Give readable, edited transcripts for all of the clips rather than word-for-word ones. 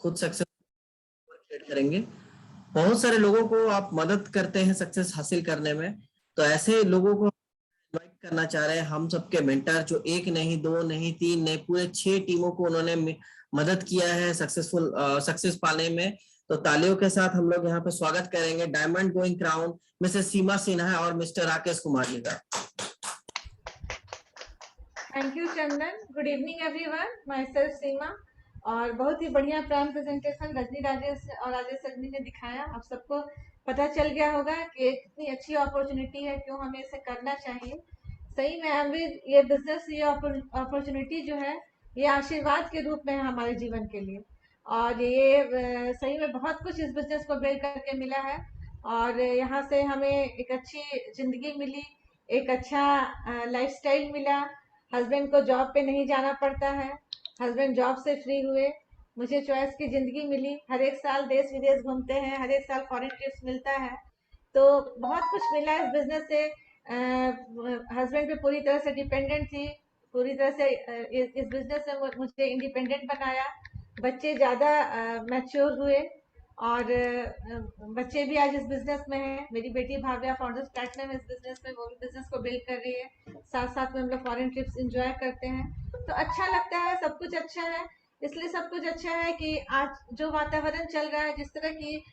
खुद success create करेंगे। बहुत सारे लोगों को आप मदद करते हैं सक्सेस हासिल करने में, तो ऐसे लोगों को इनवाइट करना चाह रहे हैं हम सबके मेंटर, जो एक नहीं, दो नहीं, तीन नहीं, पूरे 6 टीमों को उन्होंने मदद किया है सक्सेस पाने में। तो तालियों के साथ हम लोग यहाँ पे स्वागत करेंगे diamond going crown Mrs Seema Sinha और मिस्टर राकेश कुमार जी का। Thank you Chandan. Good evening everyone, myself Seema. और बहुत ही बढ़िया प्राइम प्रेजेंटेशन रजनी राजेश और राजेश सजनी ने दिखाया। आप सबको पता चल गया होगा कि कितनी अच्छी अपॉर्चुनिटी है, क्यों हमें इसे करना चाहिए। सही में अमृत, ये बिजनेस, ये अपॉर्चुनिटी जो है, ये आशीर्वाद के रूप में है हमारे जीवन के लिए। और ये सही में बहुत कुछ इस बिजनेस को बिल्ड करके मिला है। और यहाँ से हमें एक अच्छी जिंदगी मिली, एक अच्छा लाइफस्टाइल मिला। हस्बैंड को जॉब पे नहीं जाना पड़ता है, हस्बैंड जॉब से फ्री हुए, मुझे चॉइस की ज़िंदगी मिली। हर एक साल देश विदेश घूमते हैं, हर एक साल फॉरेन ट्रिप्स मिलता है। तो बहुत कुछ मिला इस बिजनेस से। हस्बैंड पे पूरी तरह से डिपेंडेंट थी, पूरी तरह से इस बिजनेस ने मुझे इंडिपेंडेंट बनाया। बच्चे ज़्यादा मैच्योर हुए और बच्चे भी आज इस बिजनेस में हैं। मेरी बेटी भाव्या फाउंडर्स प्लेटिनम इस बिजनेस में, वो भी बिजनेस को बिल्ड कर रही है। साथ साथ में हम लोग फॉरेन ट्रिप्स एंजॉय करते हैं, तो अच्छा लगता है, सब कुछ अच्छा है। इसलिए सब कुछ अच्छा है कि आज जो वातावरण चल रहा है, जिस तरह की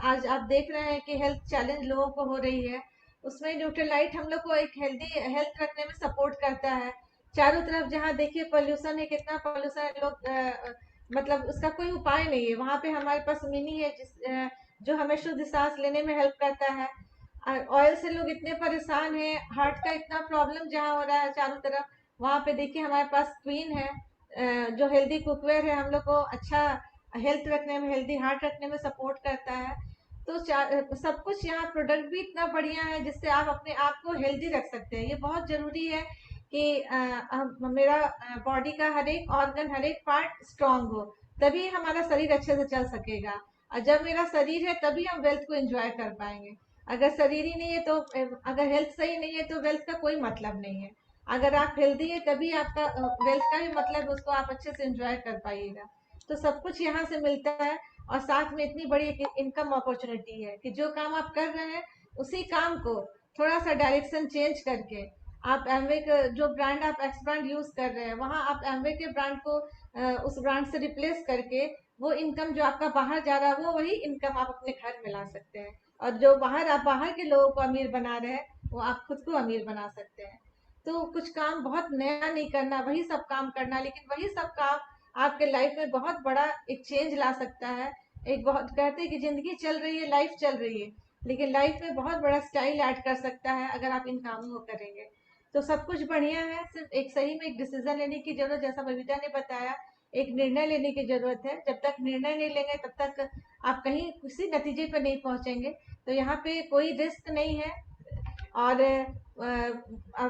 आज आप देख रहे हैं कि हेल्थ चैलेंज लोगों को हो रही है, उसमें न्यूट्रलाइट हम लोग को एक हेल्दी हेल्थ रखने में सपोर्ट करता है। चारों तरफ जहाँ देखिए पॉल्यूशन है, कितना पॉल्यूशन है, लोग मतलब उसका कोई उपाय नहीं है। वहाँ पे हमारे पास मिनी है जो हमें शुद्ध सांस लेने में हेल्प करता है। ऑयल से लोग इतने परेशान हैं, हार्ट का इतना प्रॉब्लम जहाँ हो रहा है चारों तरफ, वहाँ पे देखिए हमारे पास क्वीन है, जो हेल्दी कुकवेयर है, हम लोग को अच्छा हेल्थ रखने में, हेल्दी हार्ट रखने में सपोर्ट करता है। तो सब कुछ यहाँ प्रोडक्ट भी इतना बढ़िया है जिससे आप अपने आप को हेल्दी रख सकते हैं। ये बहुत जरूरी है कि मेरा बॉडी का हर एक ऑर्गन, हर एक पार्ट स्ट्रांग हो, तभी हमारा शरीर अच्छे से चल सकेगा। और जब मेरा शरीर है तभी हम वेल्थ को एंजॉय कर पाएंगे। अगर शरीर ही नहीं है तो, अगर हेल्थ सही नहीं है तो वेल्थ का कोई मतलब नहीं है। अगर आप हेल्दी है तभी आपका वेल्थ का भी मतलब, उसको आप अच्छे से एंजॉय कर पाइएगा। तो सब कुछ यहाँ से मिलता है। और साथ में इतनी बड़ी इनकम अपॉर्चुनिटी है कि जो काम आप कर रहे हैं, उसी काम को थोड़ा सा डायरेक्शन चेंज करके आप एमवे का जो ब्रांड, आप एक्स ब्रांड यूज कर रहे हैं, वहां आप एमवे के ब्रांड को उस ब्रांड से रिप्लेस करके वो इनकम जो आपका बाहर जा रहा है, वो वही इनकम आप अपने घर में ला सकते हैं। और जो बाहर, आप बाहर के लोगों को अमीर बना रहे हैं, वो आप खुद को अमीर बना सकते हैं। तो कुछ काम बहुत नया नहीं करना, वही सब काम करना, लेकिन वही सब काम आपके लाइफ में बहुत बड़ा एक चेंज ला सकता है। एक बहुत कहते हैं कि जिंदगी चल रही है, लाइफ चल रही है, लेकिन लाइफ में बहुत बड़ा स्टाइल ऐड कर सकता है अगर आप इन कामों को करेंगे। तो सब कुछ बढ़िया है, सिर्फ एक सही में एक डिसीजन लेने की जरूरत, जैसा बबीता ने बताया, एक निर्णय लेने की जरूरत है। जब तक निर्णय नहीं लेंगे तब तक आप कहीं किसी नतीजे पर नहीं पहुंचेंगे। तो यहाँ पे कोई रिस्क नहीं है। और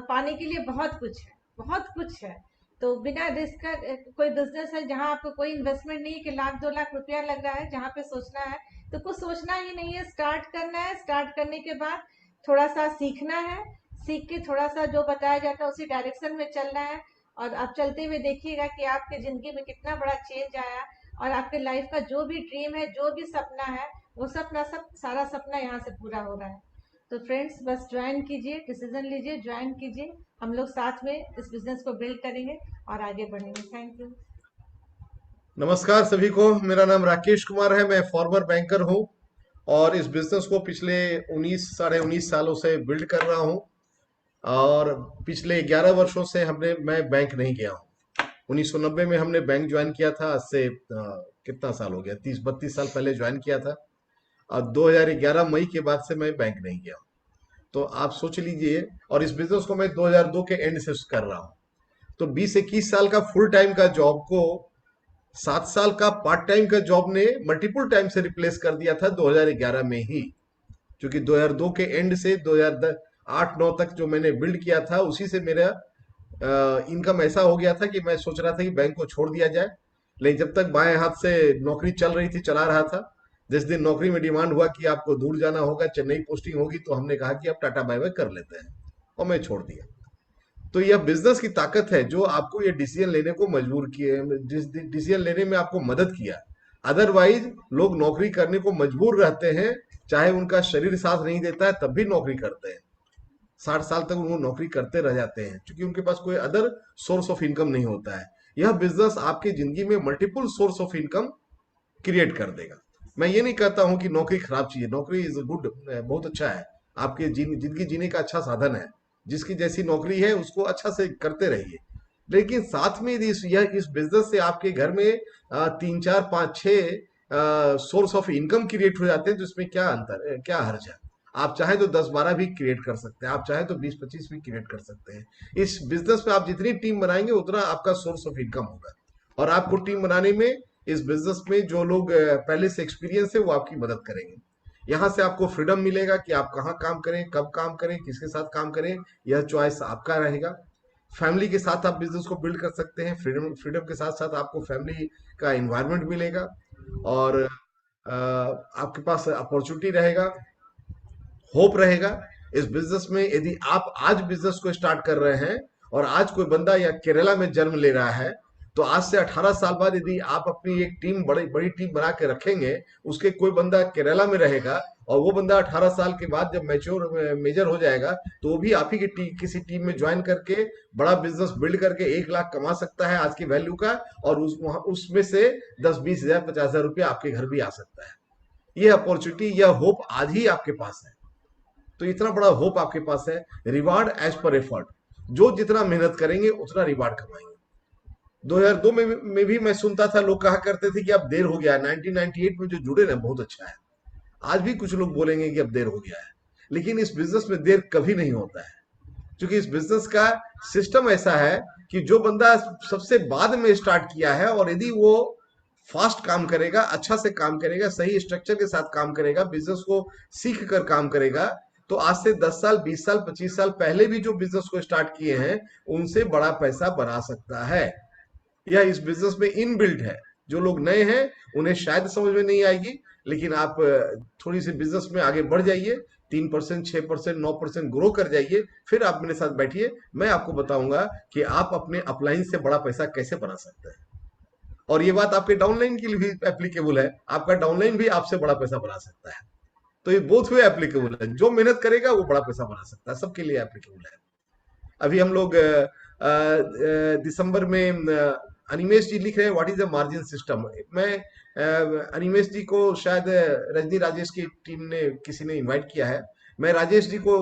पाने के लिए बहुत कुछ है, बहुत कुछ है। तो बिना रिस्क का कोई बिजनेस है जहाँ आपको कोई इन्वेस्टमेंट नहीं है कि लाख 2 लाख रुपया लग रहा है, जहाँ पे सोचना है तो कुछ सोचना ही नहीं है, स्टार्ट करना है। स्टार्ट करने के बाद थोड़ा सा सीखना है, सीख के थोड़ा सा जो बताया जाता है उसी डायरेक्शन में चलना है। और आप चलते हुए देखिएगा कि आपके जिंदगी में कितना बड़ा चेंज आया, और आपके लाइफ का जो भी ड्रीम है, जो भी सपना है, वो सपना, सब सारा सपना यहाँ से पूरा हो रहा है। तो फ्रेंड्स, बस ज्वाइन कीजिए, डिसीजन लीजिए, ज्वाइन कीजिए। हम लोग साथ में इस बिजनेस को बिल्ड करेंगे और आगे बढ़ेंगे। Thank you. नमस्कार सभी को, मेरा नाम राकेश कुमार है। मैं फॉर्मर बैंकर हूं और इस बिजनेस को पिछले 19 साढ़े 19 सालों से बिल्ड कर रहा हूं। और पिछले 11 वर्षों से मैं बैंक नहीं गया हूं। 1990 में हमने बैंक ज्वाइन किया था। आज से कितना साल हो गया, 30-32 साल पहले ज्वाइन किया था। और 2011 मई के बाद से मैं बैंक नहीं गया हूं। तो आप सोच लीजिए, और इस बिजनेस को मैं 2002 के एंड से कर रहा हूं। तो 20-21 साल का फुल टाइम का जॉब को 7 साल का पार्ट टाइम का जॉब ने मल्टीपल टाइम से रिप्लेस कर दिया था 2011 में ही। क्योंकि 2002 के एंड से 2008-9 तक जो मैंने बिल्ड किया था, उसी से मेरा इनकम ऐसा हो गया था कि मैं सोच रहा था कि बैंक को छोड़ दिया जाए। लेकिन जब तक बाएं हाथ से नौकरी चल रही थी, चला रहा था। जिस दिन नौकरी में डिमांड हुआ कि आपको दूर जाना होगा, चेन्नई पोस्टिंग होगी, तो हमने कहा कि अब टाटा बाय बाय कर लेते हैं, और मैं छोड़ दिया। तो यह बिजनेस की ताकत है जो आपको ये डिसीजन लेने को मजबूर किए, डिसीजन लेने में आपको मदद किया। अदरवाइज लोग नौकरी करने को मजबूर रहते हैं, चाहे उनका शरीर साथ नहीं देता है तब भी नौकरी करते हैं। 60 साल तक वो नौकरी करते रह जाते हैं क्योंकि उनके पास कोई अदर सोर्स ऑफ इनकम नहीं होता है। यह बिजनेस आपकी जिंदगी में multiple source of income create कर देगा। मैं ये नहीं कहता हूं कि नौकरी खराब चीज है, नौकरी इज गुड, बहुत अच्छा है, आपके जिंदगी जीने का अच्छा साधन है। जिसकी जैसी नौकरी है उसको अच्छा से करते रहिए, लेकिन साथ में यदि इस बिजनेस से आपके घर में 3 4 5 6 सोर्स ऑफ इनकम क्रिएट हो जाते हैं तो इसमें क्या अंतर है, क्या हर्ज है। आप चाहे तो 10 12 भी क्रिएट कर सकते हैं, आप चाहे तो 20 25 भी क्रिएट कर सकते हैं। इस बिजनेस में आप जितनी टीम बनाएंगे उतना आपका सोर्स ऑफ इनकम होगा। और आपको टीम बनाने में इस बिजनेस में जो लोग पहले से एक्सपीरियंस है वो आपकी मदद करेंगे। यहाँ से आपको फ्रीडम मिलेगा कि आप कहाँ काम करें, कब काम करें, किसके साथ काम करें, यह चॉइस आपका रहेगा। फैमिली के साथ आप बिजनेस को बिल्ड कर सकते हैं, फ्रीडम फ्रीडम के साथ साथ आपको फैमिली का एनवायरनमेंट मिलेगा और आपके पास अपॉर्चुनिटी रहेगा, होप रहेगा। इस बिजनेस में यदि आप आज बिजनेस को स्टार्ट कर रहे हैं और आज कोई बंदा या केरला में जन्म ले रहा है, तो आज से 18 साल बाद यदि आप अपनी एक टीम बड़ी बड़ी टीम बना के रखेंगे, उसके कोई बंदा केरला में रहेगा और वो बंदा 18 साल के बाद जब मैच्योर मेजर हो जाएगा तो वो भी आप ही की किसी टीम में ज्वाइन करके बड़ा बिजनेस बिल्ड करके 1 लाख कमा सकता है आज की वैल्यू का, और उसमें से 10 20 हजार 50 हजार रुपया आपके घर भी आ सकता है। ये अपॉर्चुनिटी, यह होप आज ही आपके पास है। तो इतना बड़ा होप आपके पास है। रिवार्ड एज पर एफर्ट, जो जितना मेहनत करेंगे उतना रिवार्ड कमाएंगे। 2002 में भी मैं सुनता था, लोग कहा करते थे कि अब देर हो गया है। 1998 में जो जुड़े ना बहुत अच्छा है। आज भी कुछ लोग बोलेंगे कि अब देर हो गया है, लेकिन इस बिजनेस में देर कभी नहीं होता है, क्योंकि इस बिजनेस का सिस्टम ऐसा है कि जो बंदा सबसे बाद में स्टार्ट किया है और यदि वो फास्ट काम करेगा, अच्छा से काम करेगा, सही स्ट्रक्चर के साथ काम करेगा, बिजनेस को सीख कर काम करेगा, तो आज से 10 साल 20 साल 25 साल पहले भी जो बिजनेस को स्टार्ट किए हैं उनसे बड़ा पैसा बना सकता है। यह इस बिजनेस में इनबिल्ट है। जो लोग नए हैं उन्हें शायद समझ में नहीं आएगी, लेकिन आप थोड़ी सी बिजनेस में आगे बढ़ जाइए, 3% 6% 9% ग्रो कर जाइए, फिर आप मेरे साथ बैठिए, मैं आपको बताऊंगा कि आप अपने अपलाइन से बड़ा पैसा कैसे बना सकते हैं। और ये बात आपके डाउनलाइन के लिए भी एप्लीकेबल है, आपका डाउनलाइन भी आपसे बड़ा पैसा बना सकता है। तो ये बोथ वे एप्लीकेबल है, जो मेहनत करेगा वो बड़ा पैसा बना सकता है, सबके लिए एप्लीकेबल है। अभी हम लोग दिसंबर में अनिमेश जी लिख रहे हैं what is the margin system. मैं अनिमेश जी को शायद रजनी राजेश की टीम ने किसी ने इनवाइट किया है। मैं राजेश जी को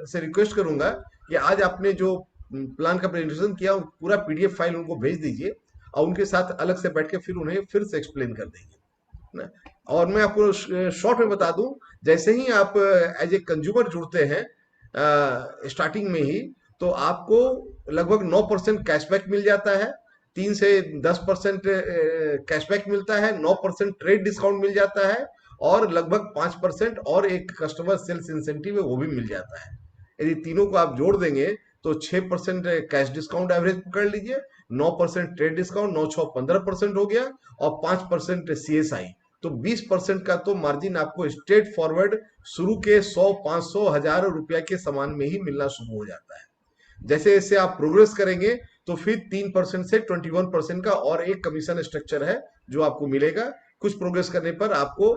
से रिक्वेस्ट करूंगा कि आज आपने जो प्लान का प्रेजेंटेशन किया पूरा पीडीएफ फाइल उनको भेज दीजिए और उनके साथ अलग से बैठ के फिर उन्हें फिर से एक्सप्लेन कर देंगे ना। और मैं आपको शॉर्ट में बता दूं, जैसे ही आप एज ए कंज्यूमर जुड़ते हैं स्टार्टिंग में ही, तो आपको लगभग 9% कैशबैक मिल जाता है, 3 से 10% कैशबैक मिलता है, 9% ट्रेड डिस्काउंट मिल जाता है और लगभग 5% और एक कस्टमर सेल्स इंसेंटिव है वो भी मिल जाता है। यदि तीनों को आप जोड़ देंगे तो 6% कैश डिस्काउंट एवरेज पकड़ लीजिए, 9% ट्रेड डिस्काउंट, 9 6 15% हो गया और 5% सीएसआई, तो 20% का तो मार्जिन आपको स्ट्रेट फॉरवर्ड शुरू के 100 500 1000 रुपया के सामान में ही मिलना शुरू हो जाता है। जैसे जैसे आप प्रोग्रेस करेंगे तो फिर 3% से 21% का और एक कमीशन स्ट्रक्चर है जो आपको मिलेगा। कुछ प्रोग्रेस करने पर आपको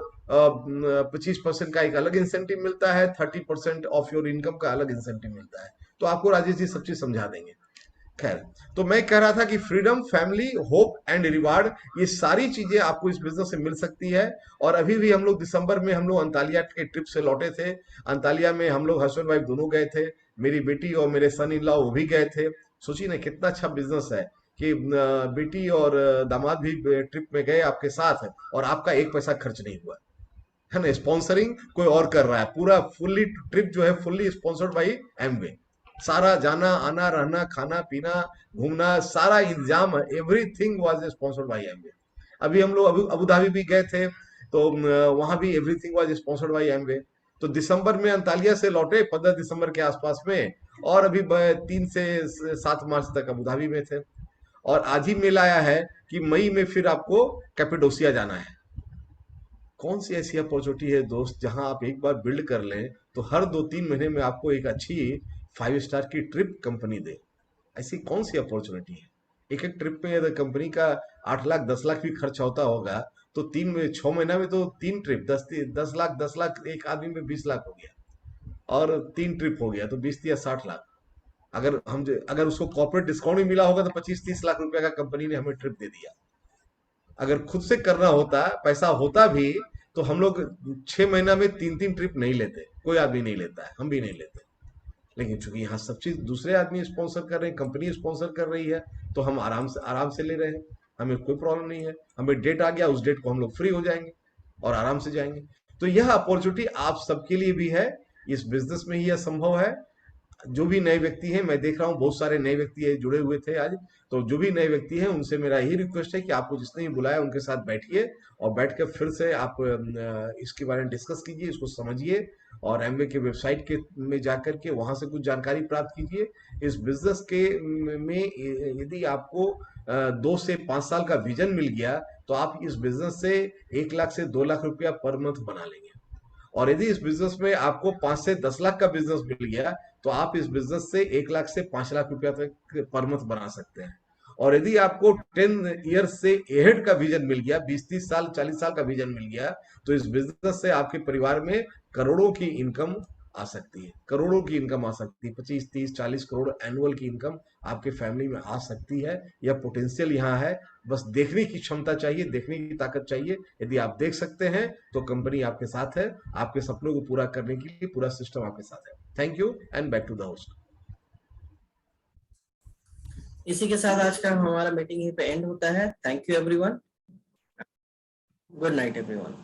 25% का एक अलग इंसेंटिव मिलता है, 30% ऑफ योर इनकम का अलग इंसेंटिव मिलता है। तो आपको राजेश जी सब चीज समझा देंगे। खैर, तो मैं कह रहा था कि freedom, family, hope and reward, ये सारी चीजें आपको इस बिजनेस से मिल सकती है। और अभी भी हम लोग दिसंबर में हम लोग अंतालिया के ट्रिप से लौटे थे। अंतालिया में हम लोग हस्बैंड वाइफ दोनों गए थे, मेरी बेटी और मेरे सन इन लॉ वो भी गए थे। सोचिए ना कितना अच्छा बिजनेस है कि बेटी और दामाद भी ट्रिप में गए आपके साथ और आपका एक पैसा खर्च नहीं हुआ है ना। स्पॉन्सरिंग कोई और कर रहा है, पूरा फुल्ली ट्रिप जो है फुल्ली स्पॉन्सर्ड बाई एमवे। सारा जाना आना रहना खाना पीना घूमना सारा इंतजाम, everything was sponsored by Amway. अभी हम लोग अबू धाबी भी गए थे तो वहां भी everything was sponsored by Amway. तो दिसंबर में अंतालिया से लौटे 15 दिसंबर के आसपास में, और अभी 3 से 7 मार्च तक अबू धाबी में थे। और आज ही मेल आया है कि मई में फिर आपको कैपेडोसिया जाना है। कौन सी ऐसी अपॉर्चुनिटी है दोस्त जहां आप एक बार बिल्ड कर लें तो हर 2 3 महीने में आपको एक अच्छी 5 स्टार की ट्रिप कंपनी दे। ऐसी कौन सी अपॉर्चुनिटी है। एक एक ट्रिप पे अगर कंपनी का 8 लाख 10 लाख भी खर्च होता होगा तो 6 महीना में तो 3 ट्रिप, 10 लाख, 10 लाख एक आदमी में 20 लाख हो गया, और 3 ट्रिप हो गया तो 20 या 60 लाख। अगर उसको कॉर्पोरेट डिस्काउंट भी मिला होगा तो 25-30 लाख रुपए का कंपनी ने हमें ट्रिप दे दिया। अगर खुद से करना होता, पैसा होता भी, तो हम लोग 6 महीना में 3-3 ट्रिप नहीं लेते, कोई आदमी नहीं लेता है, हम भी नहीं लेते। लेकिन चूंकि यहाँ सब चीज दूसरे आदमी स्पॉन्सर कर रहे हैं, कंपनी स्पॉन्सर कर रही है, तो हम आराम से ले रहे हैं, हमें कोई प्रॉब्लम नहीं है। हमें डेट आ गया, उस डेट को हम लोग फ्री हो जाएंगे और आराम से जाएंगे। तो यह अपॉर्चुनिटी आप सबके लिए भी है, इस बिजनेस में ही यह संभव है। जो भी नए व्यक्ति हैं, मैं देख रहा हूँ बहुत सारे नए व्यक्ति जुड़े हुए थे आज, तो जो भी नए व्यक्ति हैं उनसे मेरा यही रिक्वेस्ट है कि आपको जिसने भी बुलाया उनके साथ बैठिए और बैठ कर फिर से आप इसके बारे में डिस्कस कीजिए, इसको समझिए, और एमवे के वेबसाइट के में जाकर के वहां से कुछ जानकारी प्राप्त कीजिए। इस बिजनेस के में यदि आपको 2 से 5 साल का विजन मिल गया, तो आप इस बिजनेस से 1 लाख से 2 लाख रुपया पर मंथ बना लेंगे। और यदि इस बिजनेस में आपको 5 से 10 लाख का बिजनेस मिल गया, तो आप इस बिजनेस से 1 लाख से 5 लाख रुपया तक पर मंथ बना सकते हैं। और यदि आपको 10 ईयर्स से एहेड का विजन मिल गया, 20-30 साल 40 साल का विजन मिल गया, तो इस बिजनेस से आपके परिवार में करोड़ों की इनकम आ सकती है, करोड़ों की इनकम आ सकती है, 25-30-40 करोड़ एनुअल की इनकम आपके फैमिली में आ सकती है। यह पोटेंशियल यहाँ है, बस देखने की क्षमता चाहिए, देखने की ताकत चाहिए। यदि आप देख सकते हैं तो कंपनी आपके साथ है, आपके सपनों को पूरा करने के लिए पूरा सिस्टम आपके साथ है। Thank you and back to the host. इसी के साथ आज का हमारा मीटिंग यहीं पे एंड होता है। Thank you everyone, good night everyone.